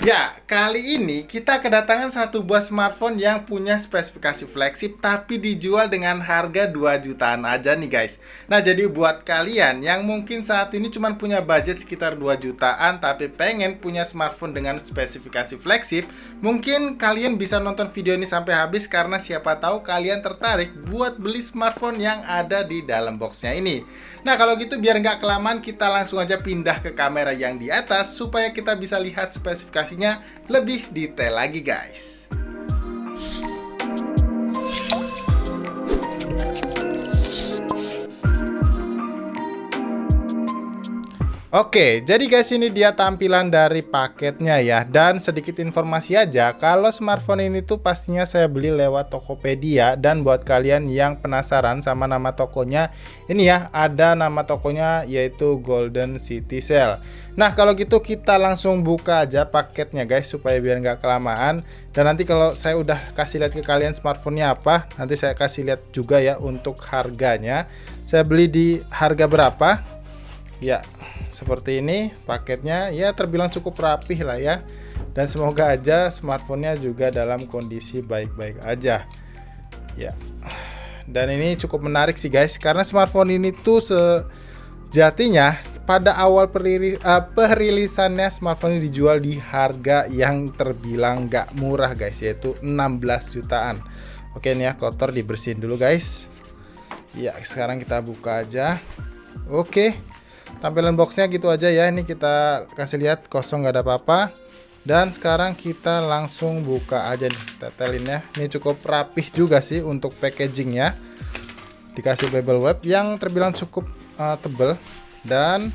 Ya, kali ini kita kedatangan satu buah smartphone yang punya spesifikasi flagship tapi dijual dengan harga 2 jutaan aja nih guys. Nah, jadi buat kalian yang mungkin saat ini cuma punya budget sekitar 2 jutaan tapi pengen punya smartphone dengan spesifikasi flagship, mungkin kalian bisa nonton video ini sampai habis karena siapa tahu kalian tertarik buat beli smartphone yang ada di dalam boxnya ini. Nah, kalau gitu biar nggak kelamaan kita langsung aja pindah ke kamera yang di atas supaya kita bisa lihat spesifikasinya lebih detail lagi guys. Oke, jadi guys ini dia tampilan dari paketnya ya. Dan sedikit informasi aja, kalau smartphone ini tuh pastinya saya beli lewat Tokopedia. Dan buat kalian yang penasaran sama nama tokonya, ini ya ada nama tokonya yaitu Golden City Sale. Nah kalau gitu kita langsung buka aja paketnya guys supaya biar nggak kelamaan. Dan nanti kalau saya udah kasih lihat ke kalian smartphone-nya apa, nanti saya kasih lihat juga ya untuk harganya. Saya beli di harga berapa? Ya, seperti ini paketnya, ya terbilang cukup rapih lah ya. Dan semoga aja smartphone-nya juga dalam kondisi baik-baik aja. Ya. Dan ini cukup menarik sih guys, karena smartphone ini tuh sejatinya pada awal perilisannya smartphone ini dijual di harga yang terbilang nggak murah guys, yaitu 16 jutaan. Oke nih ya, kotor dibersihin dulu guys. Ya, sekarang kita buka aja. Oke. Tampilan boxnya gitu aja ya, ini kita kasih lihat kosong nggak ada apa-apa. Dan sekarang kita langsung buka aja nih tetelinnya. Ini cukup rapih juga sih untuk packagingnya, dikasih bubble wrap yang terbilang cukup tebel. Dan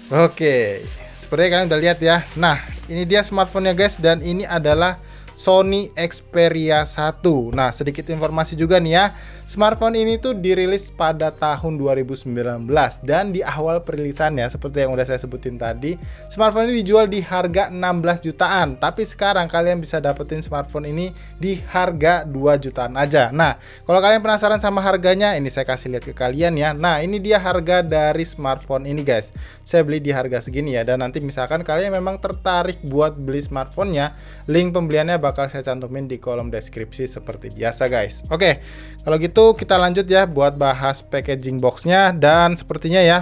oke, seperti kalian udah lihat ya. Nah ini dia smartphone-nya guys, dan ini adalah Sony Xperia 1. Nah, sedikit informasi juga nih ya. Smartphone ini tuh dirilis pada tahun 2019 dan di awal perilisannya seperti yang udah saya sebutin tadi, smartphone ini dijual di harga 16 jutaan. Tapi sekarang kalian bisa dapetin smartphone ini di harga 2 jutaan aja. Nah, kalau kalian penasaran sama harganya, ini saya kasih lihat ke kalian ya. Nah, ini dia harga dari smartphone ini guys. Saya beli di harga segini ya, dan nanti misalkan kalian memang tertarik buat beli smartphone-nya, link pembeliannya bakal saya cantumin di kolom deskripsi seperti biasa guys. Oke, kalau gitu kita lanjut ya buat bahas packaging boxnya. Dan sepertinya ya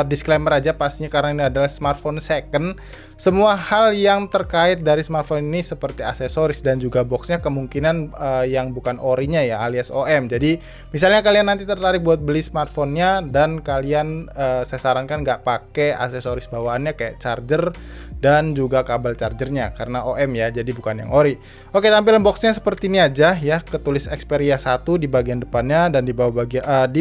disclaimer aja pastinya karena ini adalah smartphone second. Semua hal yang terkait dari smartphone ini seperti aksesoris dan juga boxnya kemungkinan yang bukan orinya ya, alias OM. Jadi misalnya kalian nanti tertarik buat beli smartphone-nya dan kalian saya sarankan nggak pakai aksesoris bawaannya kayak charger dan juga kabel chargernya karena OM ya, jadi bukan yang ori. Oke, tampilan boxnya seperti ini aja ya, ketulis Xperia 1 di bagian depannya, dan di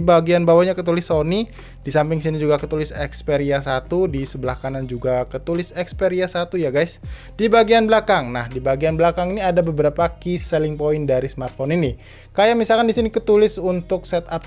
bagian bawahnya ketulis Sony. Di samping sini juga ketulis Xperia 1, di sebelah kanan juga ketulis Xperia 1 ya guys. Di bagian belakang, nah di bagian belakang ini ada beberapa key selling point dari smartphone ini. Kayak misalkan di sini ketulis untuk setup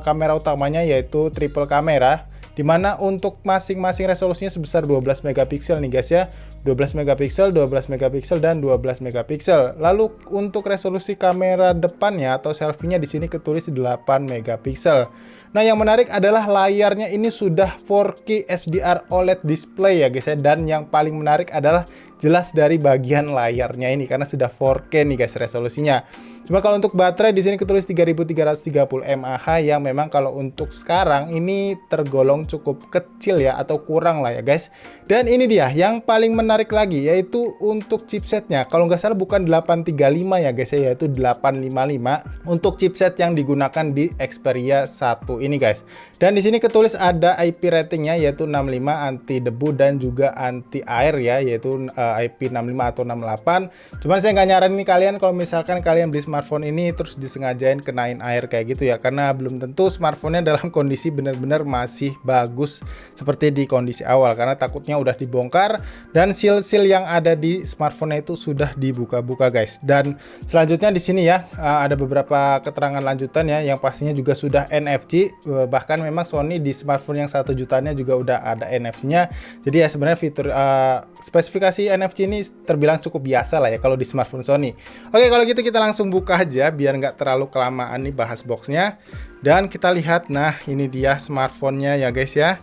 kamera utamanya yaitu triple kamera, dimana untuk masing-masing resolusinya sebesar 12 megapiksel nih guys ya, 12 megapiksel, 12 megapiksel, dan 12 megapiksel. Lalu untuk resolusi kamera depannya atau selfie-nya di sini ketulis 8 megapiksel. Nah yang menarik adalah layarnya ini sudah 4K HDR OLED display ya guys ya, dan yang paling menarik adalah jelas dari bagian layarnya ini karena sudah 4K nih guys resolusinya. Cuma kalau untuk baterai di sini ketulis 3330 mAh yang memang kalau untuk sekarang ini tergolong cukup kecil ya, atau kurang lah ya guys. Dan ini dia yang paling menarik lagi, yaitu untuk chipsetnya. Kalau nggak salah bukan 835 ya guys ya, yaitu 855 untuk chipset yang digunakan di Xperia 1 ini guys. Dan di sini ketulis ada IP ratingnya yaitu 65 anti debu dan juga anti air ya, yaitu IP 65 atau 68. Cuman saya nggak nyaranin kalian kalau misalkan kalian beli smartphone ini terus disengajain kenain air kayak gitu ya, karena belum tentu smartphone-nya dalam kondisi benar-benar masih bagus seperti di kondisi awal, karena takutnya udah dibongkar dan seal-seal yang ada di smartphone itu sudah dibuka-buka guys. Dan selanjutnya di sini ya ada beberapa keterangan lanjutan ya, yang pastinya juga sudah NFC. Bahkan memang Sony di smartphone yang 1 jutanya juga udah ada NFC-nya. Jadi ya sebenarnya fitur spesifikasi NFC ini terbilang cukup biasa lah ya kalau di smartphone Sony. Oke, kalau gitu kita langsung buka aja biar nggak terlalu kelamaan nih bahas boxnya. Dan kita lihat, nah ini dia smartphone-nya ya guys ya.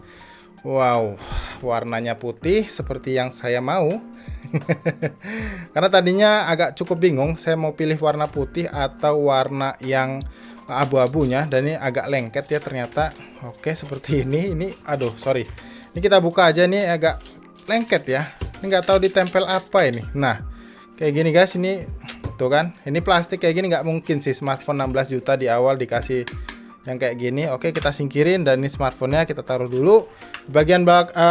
Wow, warnanya putih seperti yang saya mau. Karena tadinya agak cukup bingung saya mau pilih warna putih atau warna yang abu-abunya, dan ini agak lengket ya ternyata. Oke, seperti ini. Ini aduh, sorry. Ini kita buka aja nih, agak lengket ya. Ini nggak tahu ditempel apa ini. Nah, kayak gini guys, ini tuh kan. Ini plastik kayak gini nggak mungkin sih smartphone 16 juta di awal dikasih yang kayak gini. Oke, kita singkirin dan ini smartphone-nya kita taruh dulu. Di bagian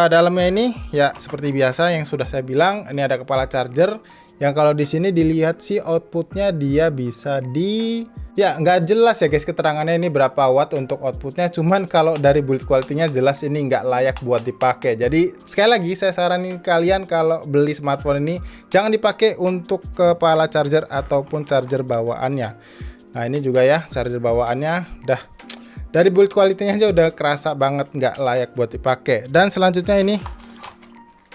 dalamnya ini ya seperti biasa yang sudah saya bilang, ini ada kepala charger yang kalau di sini dilihat sih outputnya dia bisa di ya nggak jelas ya guys keterangannya ini berapa watt untuk outputnya, cuman kalau dari build quality-nya jelas ini nggak layak buat dipakai. Jadi sekali lagi saya saranin kalian kalau beli smartphone ini jangan dipakai untuk kepala charger ataupun charger bawaannya. Nah ini juga ya charger bawaannya udah dari build quality-nya aja udah kerasa banget nggak layak buat dipakai. Dan selanjutnya ini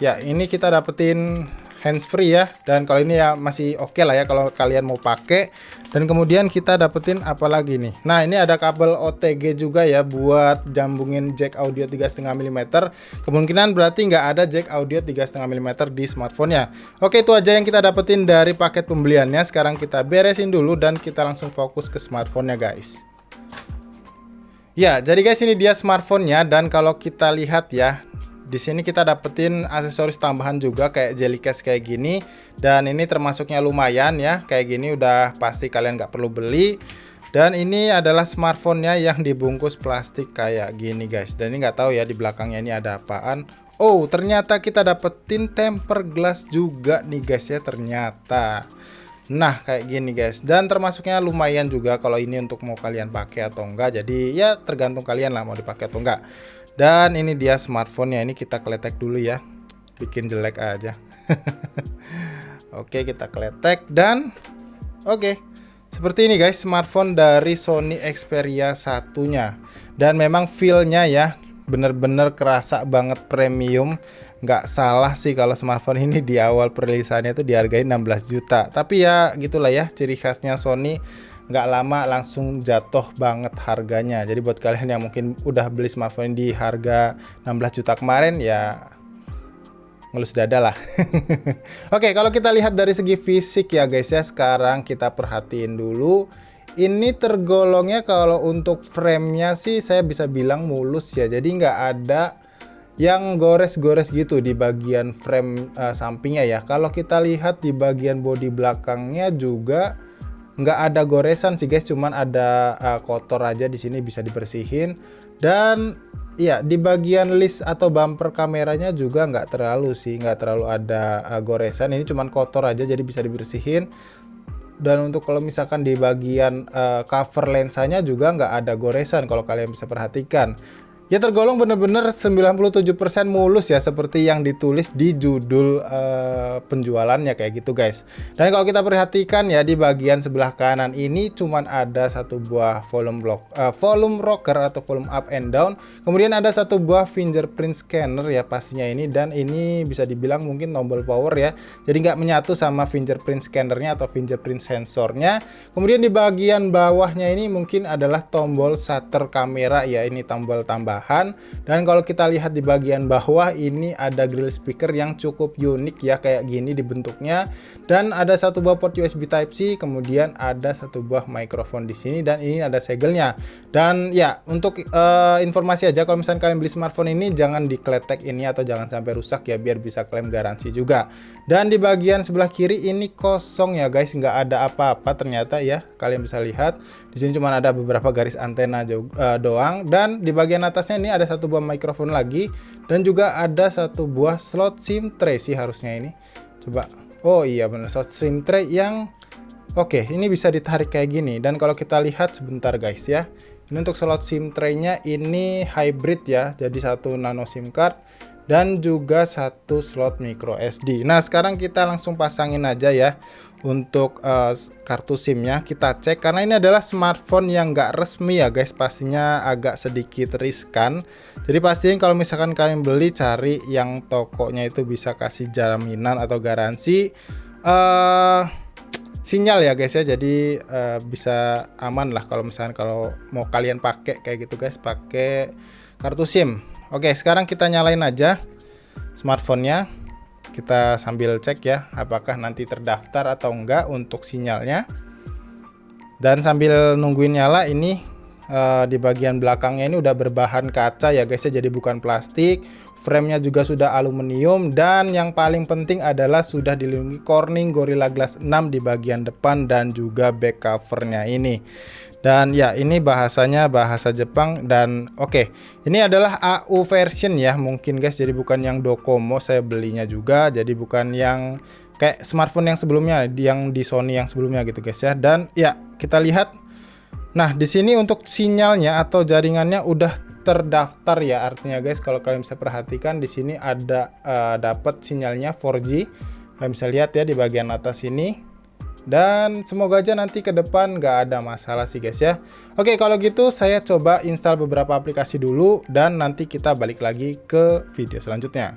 ya ini kita dapetin handsfree ya, dan kalau ini ya masih oke lah ya kalau kalian mau pakai. Dan kemudian kita dapetin apa lagi nih, nah ini ada kabel OTG juga ya buat jambungin jack audio 3,5 mm. Kemungkinan berarti nggak ada jack audio 3,5 mm di smartphone-nya. Oke, itu aja yang kita dapetin dari paket pembeliannya. Sekarang kita beresin dulu dan kita langsung fokus ke smartphone-nya guys. Ya, jadi guys ini dia smartphone-nya, dan kalau kita lihat ya, di sini kita dapetin aksesoris tambahan juga kayak jelly case kayak gini, dan ini termasuknya lumayan ya, kayak gini udah pasti kalian nggak perlu beli. Dan ini adalah smartphone-nya yang dibungkus plastik kayak gini guys, dan ini nggak tahu ya di belakangnya ini ada apaan. Oh, ternyata kita dapetin tempered glass juga nih guys ya ternyata. Nah kayak gini guys, dan termasuknya lumayan juga kalau ini untuk mau kalian pakai atau enggak. Jadi ya tergantung kalian lah mau dipakai atau enggak. Dan ini dia smartphone-nya, ini kita kletek dulu ya, bikin jelek aja. Oke, kita kletek dan oke, seperti ini guys smartphone dari Sony Xperia 1-nya. Dan memang feel-nya ya bener-bener kerasa banget premium. Nggak salah sih kalau smartphone ini di awal perilisannya itu dihargai 16 juta. Tapi ya gitulah ya ciri khasnya Sony, nggak lama langsung jatuh banget harganya. Jadi buat kalian yang mungkin udah beli smartphone di harga 16 juta kemarin ya ngelus dada lah. Oke, kalau kita lihat dari segi fisik ya guys ya, sekarang kita perhatiin dulu. Ini tergolongnya kalau untuk framenya sih saya bisa bilang mulus ya. Jadi nggak ada yang gores-gores gitu di bagian frame sampingnya ya. Kalau kita lihat di bagian bodi belakangnya juga nggak ada goresan sih guys, cuman ada kotor aja di sini bisa dibersihin. Dan ya di bagian list atau bumper kameranya juga nggak terlalu ada goresan. Ini cuman kotor aja jadi bisa dibersihin. Dan untuk kalau misalkan di bagian cover lensanya juga nggak ada goresan kalau kalian bisa perhatikan. Ya tergolong bener-bener 97% mulus ya, seperti yang ditulis di judul penjualannya kayak gitu guys. Dan kalau kita perhatikan ya di bagian sebelah kanan ini cuman ada satu buah volume rocker atau volume up and down. Kemudian ada satu buah fingerprint scanner ya pastinya ini, dan ini bisa dibilang mungkin tombol power ya. Jadi nggak menyatu sama fingerprint scannernya atau fingerprint sensornya. Kemudian di bagian bawahnya ini mungkin adalah tombol shutter kamera ya, ini tombol tambah. Dan kalau kita lihat di bagian bawah ini ada grill speaker yang cukup unik ya, kayak gini dibentuknya, dan ada satu buah port USB Type C, kemudian ada satu buah mikrofon di sini, dan ini ada segelnya. Dan ya untuk informasi aja, kalau misalnya kalian beli smartphone ini jangan dikletek ini atau jangan sampai rusak ya, biar bisa klaim garansi juga. Dan di bagian sebelah kiri ini kosong ya guys, nggak ada apa-apa ternyata ya, kalian bisa lihat di sini cuma ada beberapa garis antena doang. Dan di bagian atasnya ini ada satu buah mikrofon lagi, dan juga ada satu buah slot SIM tray sih harusnya ini. Coba, oh iya benar, slot SIM tray yang oke, ini bisa ditarik kayak gini. Dan kalau kita lihat sebentar guys ya, ini untuk slot SIM tray-nya ini hybrid ya, jadi satu nano SIM card dan juga satu slot micro SD. Nah sekarang kita langsung pasangin aja ya untuk kartu SIM-nya. Kita cek, karena ini adalah smartphone yang nggak resmi ya guys, pastinya agak sedikit riskan. Jadi pastiin kalau misalkan kalian beli, cari yang tokonya itu bisa kasih jaminan atau garansi sinyal ya guys ya. Jadi bisa aman lah kalau misalkan kalau mau kalian pakai kayak gitu guys, pakai kartu SIM. Oke, sekarang kita nyalain aja smartphone-nya. Kita sambil cek ya, apakah nanti terdaftar atau enggak untuk sinyalnya. Dan sambil nungguin nyala, ini di bagian belakangnya ini udah berbahan kaca ya guys ya, jadi bukan plastik. Framenya juga sudah aluminium, dan yang paling penting adalah sudah dilindungi Corning Gorilla Glass 6 di bagian depan dan juga back covernya ini. Dan ya, ini bahasanya bahasa Jepang. Dan oke, ini adalah AU version ya mungkin guys, jadi bukan yang Docomo saya belinya juga, jadi bukan yang kayak smartphone yang sebelumnya, yang di Sony yang sebelumnya gitu guys ya. Dan ya, kita lihat. Nah, di sini untuk sinyalnya atau jaringannya udah terdaftar ya, artinya guys, kalau kalian bisa perhatikan di sini ada dapat sinyalnya 4G. Kalian bisa lihat ya di bagian atas ini. Dan semoga aja nanti ke depan nggak ada masalah sih guys ya. Oke, kalau gitu saya coba install beberapa aplikasi dulu dan nanti kita balik lagi ke video selanjutnya.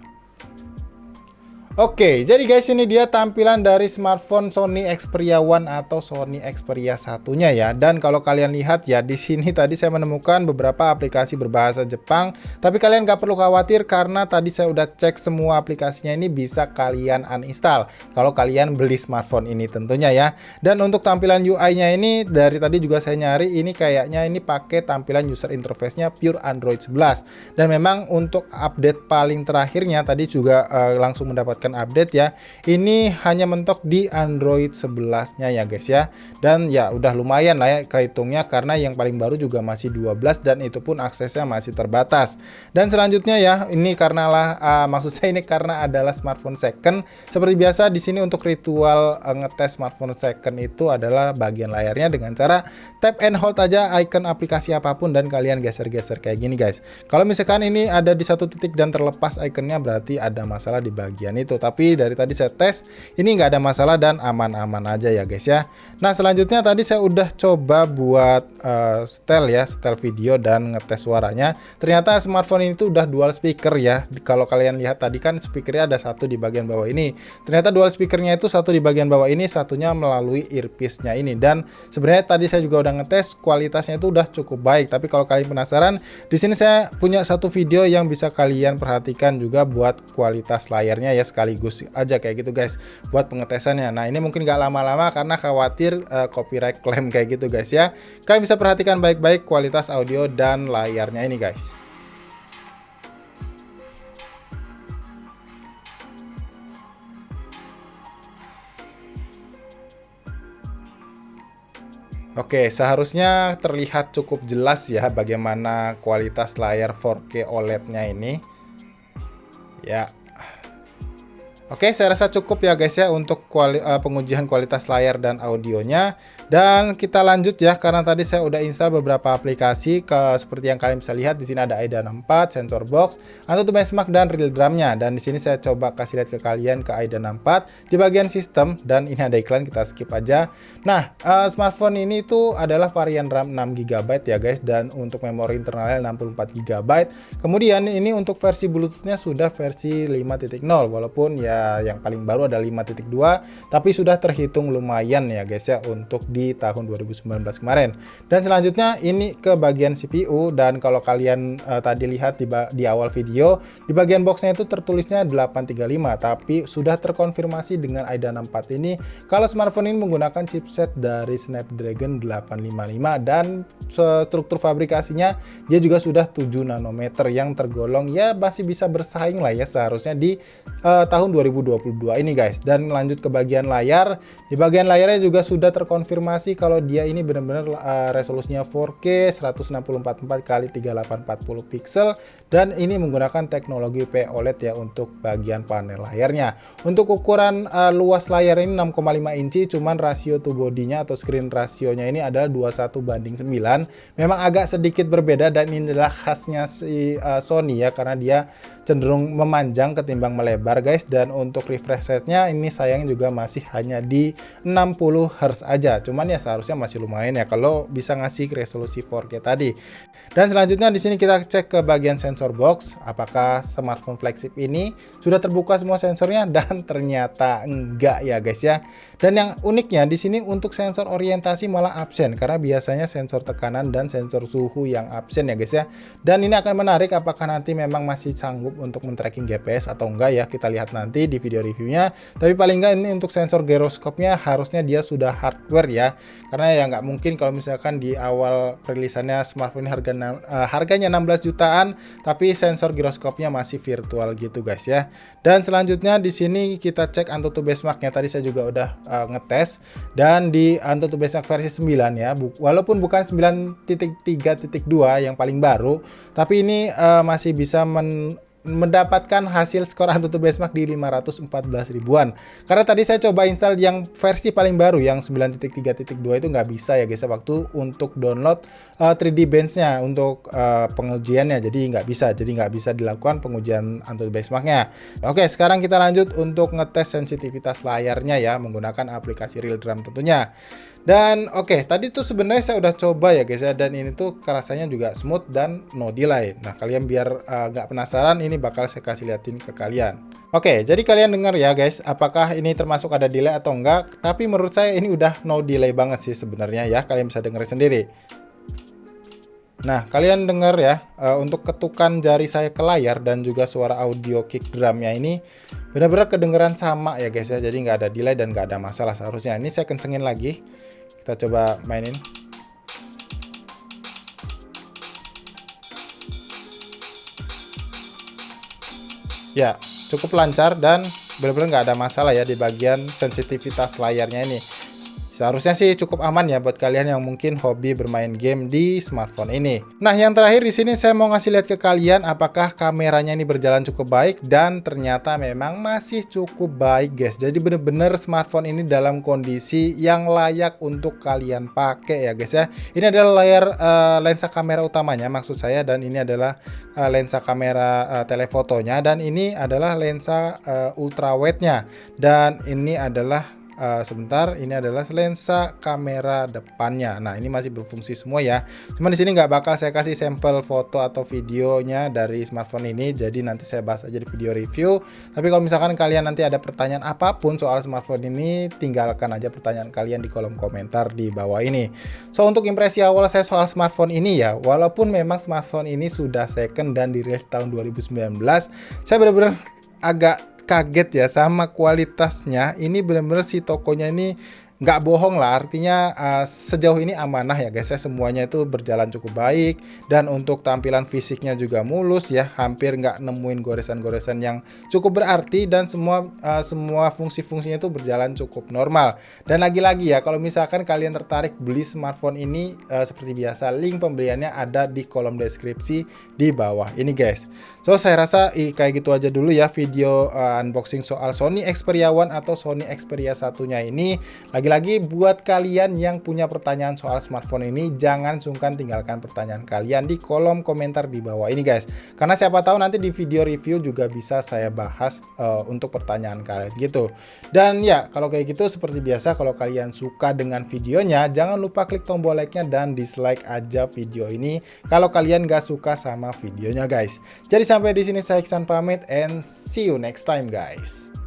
Oke, jadi guys, ini dia tampilan dari smartphone Sony Xperia One atau Sony Xperia satunya ya. Dan kalau kalian lihat ya, di sini tadi saya menemukan beberapa aplikasi berbahasa Jepang. Tapi kalian nggak perlu khawatir karena tadi saya udah cek semua aplikasinya ini bisa kalian uninstall kalau kalian beli smartphone ini tentunya ya. Dan untuk tampilan UI-nya ini dari tadi juga saya nyari, ini kayaknya ini pakai tampilan user interface-nya pure Android 11. Dan memang untuk update paling terakhirnya tadi juga langsung mendapatkan update ya. Ini hanya mentok di Android 11-nya ya guys ya. Dan ya udah lumayan lah ya kehitungnya, karena yang paling baru juga masih 12 dan itu pun aksesnya masih terbatas. Dan selanjutnya ya, ini karena maksud saya ini karena adalah smartphone second. Seperti biasa di sini untuk ritual ngetes smartphone second itu adalah bagian layarnya dengan cara tap and hold aja icon aplikasi apapun dan kalian geser-geser kayak gini guys. Kalau misalkan ini ada di satu titik dan terlepas ikonnya, berarti ada masalah di bagian itu. Tapi dari tadi saya tes, ini nggak ada masalah dan aman-aman aja ya guys ya. Nah, selanjutnya tadi saya udah coba buat setel ya, setel video dan ngetes suaranya. Ternyata smartphone ini tuh udah dual speaker ya. Kalau kalian lihat tadi kan speakernya ada satu di bagian bawah ini. Ternyata dual speakernya itu satu di bagian bawah ini, satunya melalui earpiece-nya ini. Dan sebenarnya tadi saya juga udah ngetes, kualitasnya itu udah cukup baik. Tapi kalau kalian penasaran, di sini saya punya satu video yang bisa kalian perhatikan juga buat kualitas layarnya ya, sekaligus aja kayak gitu guys buat pengetesannya. Nah, ini mungkin gak lama-lama karena khawatir copyright claim kayak gitu guys ya. Kalian bisa perhatikan baik-baik kualitas audio dan layarnya ini guys. Oke, seharusnya terlihat cukup jelas ya bagaimana kualitas layar 4K OLED-nya ini. Ya. Oke, saya rasa cukup ya guys ya untuk pengujian kualitas layar dan audionya. Dan kita lanjut ya, karena tadi saya udah install beberapa aplikasi seperti yang kalian bisa lihat di sini ada AIDA 64, Sensor Box, AnTuTu Benchmark dan Real Drumnya. Dan di sini saya coba kasih lihat ke kalian ke AIDA 64 di bagian sistem, dan ini ada iklan, kita skip aja. Nah, smartphone ini itu adalah varian RAM 6 GB ya guys, dan untuk memori internalnya 64 GB. Kemudian ini untuk versi Bluetooth-nya sudah versi 5.0, walaupun ya yang paling baru ada 5.2, tapi sudah terhitung lumayan ya guys ya untuk di tahun 2019 kemarin. Dan selanjutnya ini ke bagian CPU, dan kalau kalian tadi lihat di awal video, di bagian boxnya itu tertulisnya 835, tapi sudah terkonfirmasi dengan AIDA 64 ini kalau smartphone ini menggunakan chipset dari Snapdragon 855, dan struktur fabrikasinya dia juga sudah 7 nanometer yang tergolong ya masih bisa bersaing lah ya seharusnya di tahun 2022 ini guys. Dan lanjut ke bagian layar, di bagian layarnya juga sudah terkonfirmasi kalau dia ini benar-benar resolusinya 4K 1644 x 3840 pixel, dan ini menggunakan teknologi POLED ya untuk bagian panel layarnya. Untuk ukuran luas layar ini 6,5 inci, cuman rasio to body-nya atau screen rasionya ini adalah 21:9. Memang agak sedikit berbeda, dan ini adalah khasnya si Sony ya, karena dia cenderung memanjang ketimbang melebar guys. Dan dan untuk refresh rate-nya ini sayang juga masih hanya di 60 Hz aja. Cuman ya seharusnya masih lumayan ya kalau bisa ngasih resolusi 4K tadi. Dan selanjutnya di sini kita cek ke bagian sensor box, apakah smartphone flagship ini sudah terbuka semua sensornya, dan ternyata enggak ya guys ya. Dan yang uniknya di sini untuk sensor orientasi malah absen, karena biasanya sensor tekanan dan sensor suhu yang absen ya guys ya. Dan ini akan menarik apakah nanti memang masih sanggup untuk men-tracking GPS atau enggak ya, kita lihat nanti di video reviewnya. Tapi paling enggak ini untuk sensor giroskopnya harusnya dia sudah hardware ya, karena ya nggak mungkin kalau misalkan di awal perilisannya smartphone ini harganya 16 jutaan tapi sensor giroskopnya masih virtual gitu guys ya. Dan selanjutnya di sini kita cek Antutu benchmarknya, tadi saya juga udah ngetes, dan di Antutu benchmark versi 9 ya, walaupun bukan 9.3.2 yang paling baru, tapi ini masih bisa mendapatkan hasil skor Antutu benchmark di 514 ribuan. Karena tadi saya coba install yang versi paling baru yang 9.3.2 itu nggak bisa ya guys waktu untuk download 3D bench-nya untuk pengujiannya, jadi nggak bisa dilakukan pengujian Antutu benchmarknya. Oke, sekarang kita lanjut untuk ngetes sensitivitas layarnya ya menggunakan aplikasi Realgram tentunya. Dan oke, tadi tuh sebenarnya saya udah coba ya guys ya, dan ini tuh rasanya juga smooth dan no delay. Nah, kalian biar nggak penasaran, ini bakal saya kasih liatin ke kalian. Oke, jadi kalian dengar ya guys, apakah ini termasuk ada delay atau enggak? Tapi menurut saya ini udah no delay banget sih sebenarnya ya, kalian bisa dengerin sendiri. Nah, kalian dengar ya, untuk ketukan jari saya ke layar dan juga suara audio kick drumnya ini benar-benar kedengeran sama ya guys ya, jadi nggak ada delay dan nggak ada masalah seharusnya. Ini saya kencengin lagi, kita coba mainin. Ya, cukup lancar dan benar-benar nggak ada masalah ya di bagian sensitivitas layarnya ini. Seharusnya sih cukup aman ya buat kalian yang mungkin hobi bermain game di smartphone ini. Nah, yang terakhir di sini saya mau ngasih lihat ke kalian apakah kameranya ini berjalan cukup baik, dan ternyata memang masih cukup baik guys. Jadi bener-bener smartphone ini dalam kondisi yang layak untuk kalian pakai ya guys ya. Ini adalah layar lensa kamera utamanya maksud saya, dan ini adalah lensa kamera telefotonya, dan ini adalah lensa ultra wide-nya, dan ini adalah ini adalah lensa kamera depannya. Nah, ini masih berfungsi semua ya. Cuman di sini nggak bakal saya kasih sampel foto atau videonya dari smartphone ini, jadi nanti saya bahas aja di video review. Tapi kalau misalkan kalian nanti ada pertanyaan apapun soal smartphone ini, tinggalkan aja pertanyaan kalian di kolom komentar di bawah ini. So, untuk impresi awal saya soal smartphone ini ya, walaupun memang smartphone ini sudah second dan dirilis tahun 2019, saya benar-benar agak kaget ya sama kualitasnya. Ini bener-bener si tokonya ini nggak bohong lah, artinya sejauh ini amanah ya guys ya, semuanya itu berjalan cukup baik, dan untuk tampilan fisiknya juga mulus ya, hampir nggak nemuin goresan-goresan yang cukup berarti, dan semua fungsi-fungsinya itu berjalan cukup normal. Dan lagi-lagi ya, kalau misalkan kalian tertarik beli smartphone ini, seperti biasa link pembeliannya ada di kolom deskripsi di bawah ini guys. So, saya rasa kayak gitu aja dulu ya video unboxing soal Sony Xperia One atau Sony Xperia 1-nya ini. Lagi-lagi buat kalian yang punya pertanyaan soal smartphone ini, jangan sungkan tinggalkan pertanyaan kalian di kolom komentar di bawah ini guys. Karena siapa tahu nanti di video review juga bisa saya bahas untuk pertanyaan kalian gitu. Dan ya, kalau kayak gitu seperti biasa, kalau kalian suka dengan videonya, jangan lupa klik tombol like-nya dan dislike aja video ini kalau kalian gak suka sama videonya guys. Jadi sampai di sini saya Iksan pamit, and see you next time guys.